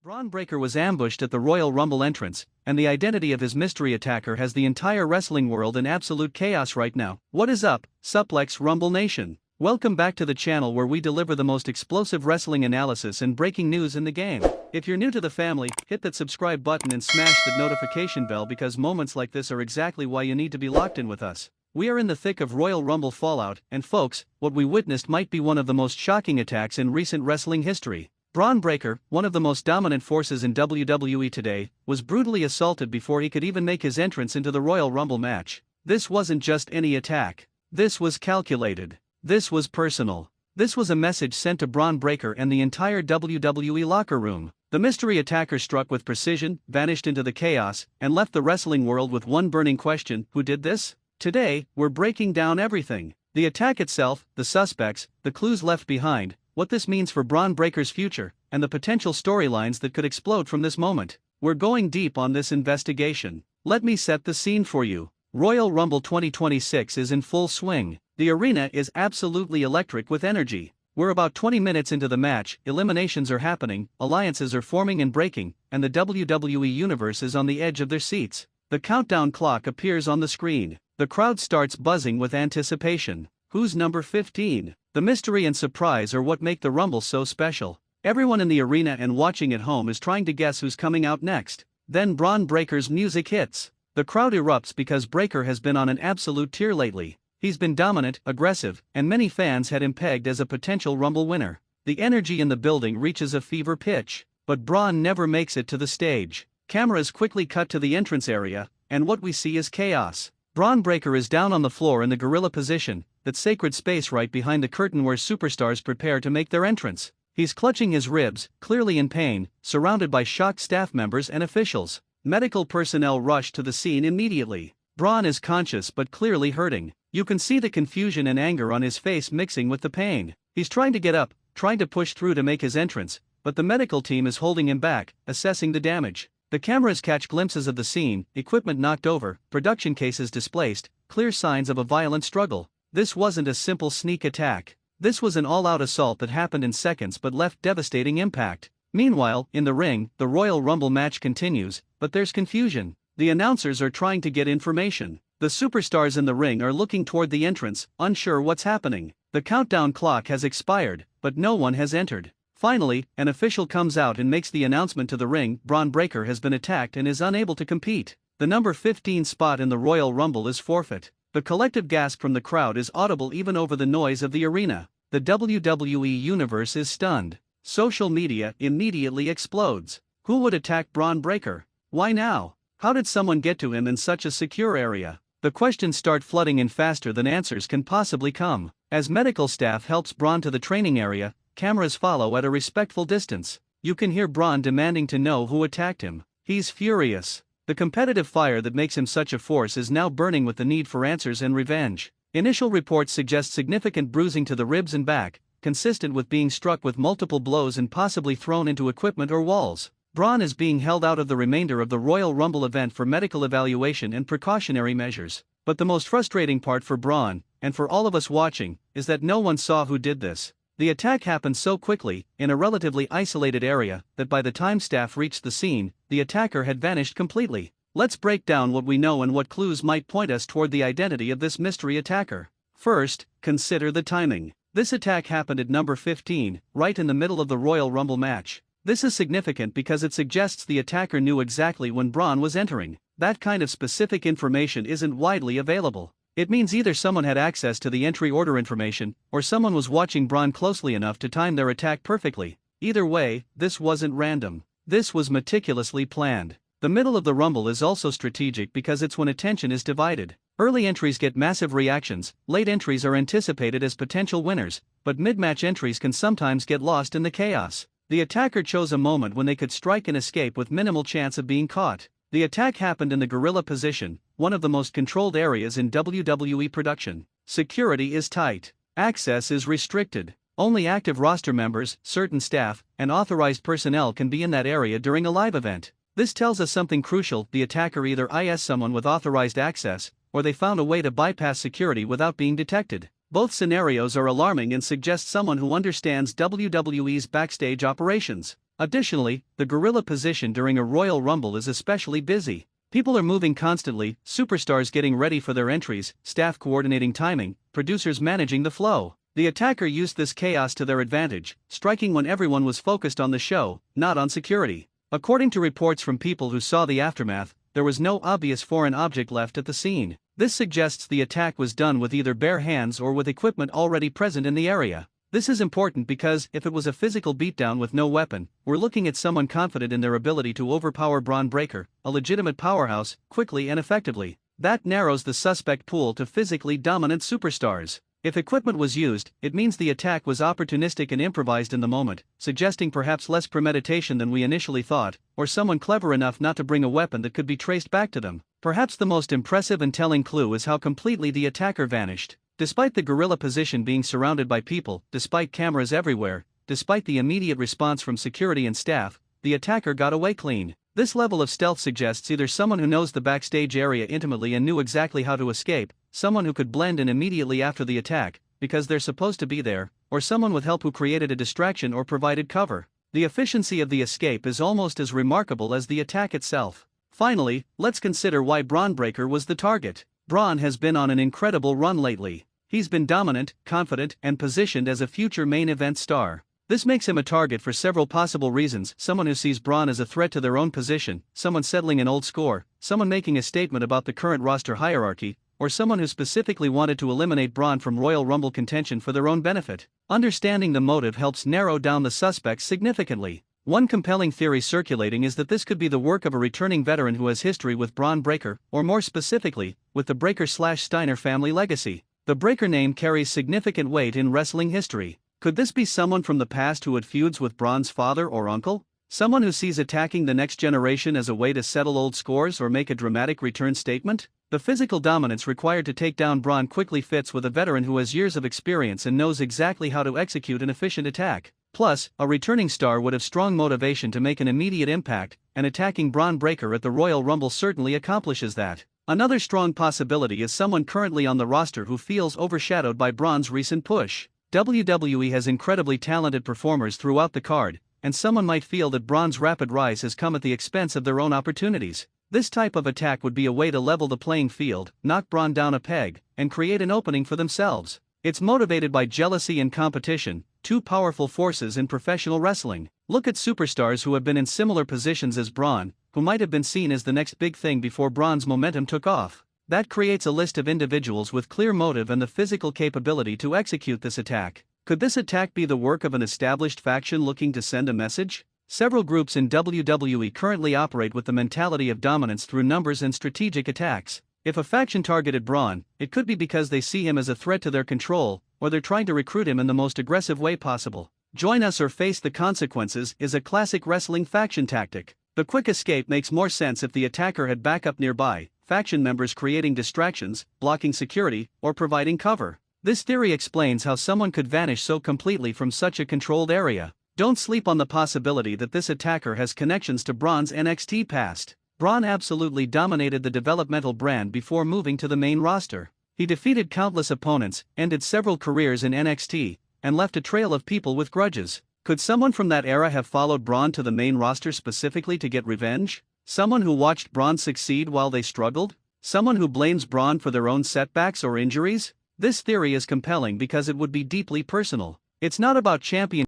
Bron Breakker was ambushed at the Royal Rumble entrance, and the identity of his mystery attacker has the entire wrestling world in absolute chaos right now. What is up, Suplex Rumble Nation? Welcome back to the channel where we deliver the most explosive wrestling analysis and breaking news in the game. If you're new to the family, hit that subscribe button and smash the notification bell because moments like this are exactly why you need to be locked in with us. We are in the thick of Royal Rumble fallout, and folks, what we witnessed might be one of the most shocking attacks in recent wrestling history. Bron Breakker, one of the most dominant forces in WWE today, was brutally assaulted before he could even make his entrance into the Royal Rumble match. This wasn't just any attack. This was calculated. This was personal. This was a message sent to Bron Breakker and the entire WWE locker room. The mystery attacker struck with precision, vanished into the chaos, and left the wrestling world with one burning question: who did this? Today, we're breaking down everything. The attack itself, the suspects, the clues left behind, what this means for Bron Breakker's future, and the potential storylines that could explode from this moment. We're going deep on this investigation. Let me set the scene for you. Royal Rumble 2026 is in full swing. The arena is absolutely electric with energy. We're about 20 minutes into the match, eliminations are happening, alliances are forming and breaking, and the WWE Universe is on the edge of their seats. The countdown clock appears on the screen. The crowd starts buzzing with anticipation. Who's number 15? The mystery and surprise are what make the Rumble so special. Everyone in the arena and watching at home is trying to guess who's coming out next. Then Bron Breakker's music hits. The crowd erupts because Breakker has been on an absolute tear lately. He's been dominant, aggressive, and many fans had him pegged as a potential Rumble winner. The energy in the building reaches a fever pitch, but Bron never makes it to the stage. Cameras quickly cut to the entrance area, and what we see is chaos. Bron Breakker is down on the floor in the gorilla position, that sacred space right behind the curtain where superstars prepare to make their entrance. He's clutching his ribs, clearly in pain, surrounded by shocked staff members and officials. Medical personnel rush to the scene immediately. Bron is conscious but clearly hurting. You can see the confusion and anger on his face mixing with the pain. He's trying to get up, trying to push through to make his entrance, but the medical team is holding him back, assessing the damage. The cameras catch glimpses of the scene, equipment knocked over, production cases displaced, clear signs of a violent struggle. This wasn't a simple sneak attack. This was an all-out assault that happened in seconds but left devastating impact. Meanwhile, in the ring, the Royal Rumble match continues, but there's confusion. The announcers are trying to get information. The superstars in the ring are looking toward the entrance, unsure what's happening. The countdown clock has expired, but no one has entered. Finally, an official comes out and makes the announcement to the ring: Bron Breakker has been attacked and is unable to compete. The number 15 spot in the Royal Rumble is forfeit. The collective gasp from the crowd is audible even over the noise of the arena. The WWE Universe is stunned. Social media immediately explodes. Who would attack Bron Breakker? Why now? How did someone get to him in such a secure area? The questions start flooding in faster than answers can possibly come. As medical staff helps Bron to the training area, cameras follow at a respectful distance. You can hear Bron demanding to know who attacked him. He's furious. The competitive fire that makes him such a force is now burning with the need for answers and revenge. Initial reports suggest significant bruising to the ribs and back, consistent with being struck with multiple blows and possibly thrown into equipment or walls. Bron is being held out of the remainder of the Royal Rumble event for medical evaluation and precautionary measures. But the most frustrating part for Bron, and for all of us watching, is that no one saw who did this. The attack happened so quickly, in a relatively isolated area, that by the time staff reached the scene, the attacker had vanished completely. Let's break down what we know and what clues might point us toward the identity of this mystery attacker. First, consider the timing. This attack happened at number 15, right in the middle of the Royal Rumble match. This is significant because it suggests the attacker knew exactly when Bron was entering. That kind of specific information isn't widely available. It means either someone had access to the entry order information, or someone was watching Bron closely enough to time their attack perfectly. Either way, this wasn't random. This was meticulously planned. The middle of the Rumble is also strategic because it's when attention is divided. Early entries get massive reactions, late entries are anticipated as potential winners, but mid-match entries can sometimes get lost in the chaos. The attacker chose a moment when they could strike and escape with minimal chance of being caught. The attack happened in the gorilla position, one of the most controlled areas in WWE production. Security is tight. Access is restricted. Only active roster members, certain staff, and authorized personnel can be in that area during a live event. This tells us something crucial: the attacker either is someone with authorized access, or they found a way to bypass security without being detected. Both scenarios are alarming and suggest someone who understands WWE's backstage operations. Additionally, the gorilla position during a Royal Rumble is especially busy. People are moving constantly, superstars getting ready for their entries, staff coordinating timing, producers managing the flow. The attacker used this chaos to their advantage, striking when everyone was focused on the show, not on security. According to reports from people who saw the aftermath, there was no obvious foreign object left at the scene. This suggests the attack was done with either bare hands or with equipment already present in the area. This is important because if it was a physical beatdown with no weapon, we're looking at someone confident in their ability to overpower Bron Breakker, a legitimate powerhouse, quickly and effectively. That narrows the suspect pool to physically dominant superstars. If equipment was used, it means the attack was opportunistic and improvised in the moment, suggesting perhaps less premeditation than we initially thought, or someone clever enough not to bring a weapon that could be traced back to them. Perhaps the most impressive and telling clue is how completely the attacker vanished. Despite the gorilla position being surrounded by people, despite cameras everywhere, despite the immediate response from security and staff, the attacker got away clean. This level of stealth suggests either someone who knows the backstage area intimately and knew exactly how to escape, someone who could blend in immediately after the attack, because they're supposed to be there, or someone with help who created a distraction or provided cover. The efficiency of the escape is almost as remarkable as the attack itself. Finally, let's consider why Bron Breakker was the target. Bron has been on an incredible run lately. He's been dominant, confident, and positioned as a future main event star. This makes him a target for several possible reasons: someone who sees Bron as a threat to their own position, someone settling an old score, someone making a statement about the current roster hierarchy, or someone who specifically wanted to eliminate Bron from Royal Rumble contention for their own benefit. Understanding the motive helps narrow down the suspects significantly. One compelling theory circulating is that this could be the work of a returning veteran who has history with Bron Breakker, or more specifically, with the Breakker/Steiner family legacy. The Breakker name carries significant weight in wrestling history. Could this be someone from the past who had feuds with Bron's father or uncle? Someone who sees attacking the next generation as a way to settle old scores or make a dramatic return statement? The physical dominance required to take down Bron quickly fits with a veteran who has years of experience and knows exactly how to execute an efficient attack. Plus, a returning star would have strong motivation to make an immediate impact, and attacking Bron Breakker at the Royal Rumble certainly accomplishes that. Another strong possibility is someone currently on the roster who feels overshadowed by Bron's recent push. WWE has incredibly talented performers throughout the card, and someone might feel that Bron's rapid rise has come at the expense of their own opportunities. This type of attack would be a way to level the playing field, knock Bron down a peg, and create an opening for themselves. It's motivated by jealousy and competition, two powerful forces in professional wrestling. Look at superstars who have been in similar positions as Bron, who might have been seen as the next big thing before Bron's momentum took off. That creates a list of individuals with clear motive and the physical capability to execute this attack. Could this attack be the work of an established faction looking to send a message? Several groups in WWE currently operate with the mentality of dominance through numbers and strategic attacks. If a faction targeted Bron, it could be because they see him as a threat to their control, or they're trying to recruit him in the most aggressive way possible. Join us or face the consequences is a classic wrestling faction tactic. The quick escape makes more sense if the attacker had backup nearby, faction members creating distractions, blocking security, or providing cover. This theory explains how someone could vanish so completely from such a controlled area. Don't sleep on the possibility that this attacker has connections to Bron's NXT past. Bron absolutely dominated the developmental brand before moving to the main roster. He defeated countless opponents, ended several careers in NXT, and left a trail of people with grudges. Could someone from that era have followed Bron to the main roster specifically to get revenge? Someone who watched Bron succeed while they struggled? Someone who blames Bron for their own setbacks or injuries? This theory is compelling because it would be deeply personal. It's not about championship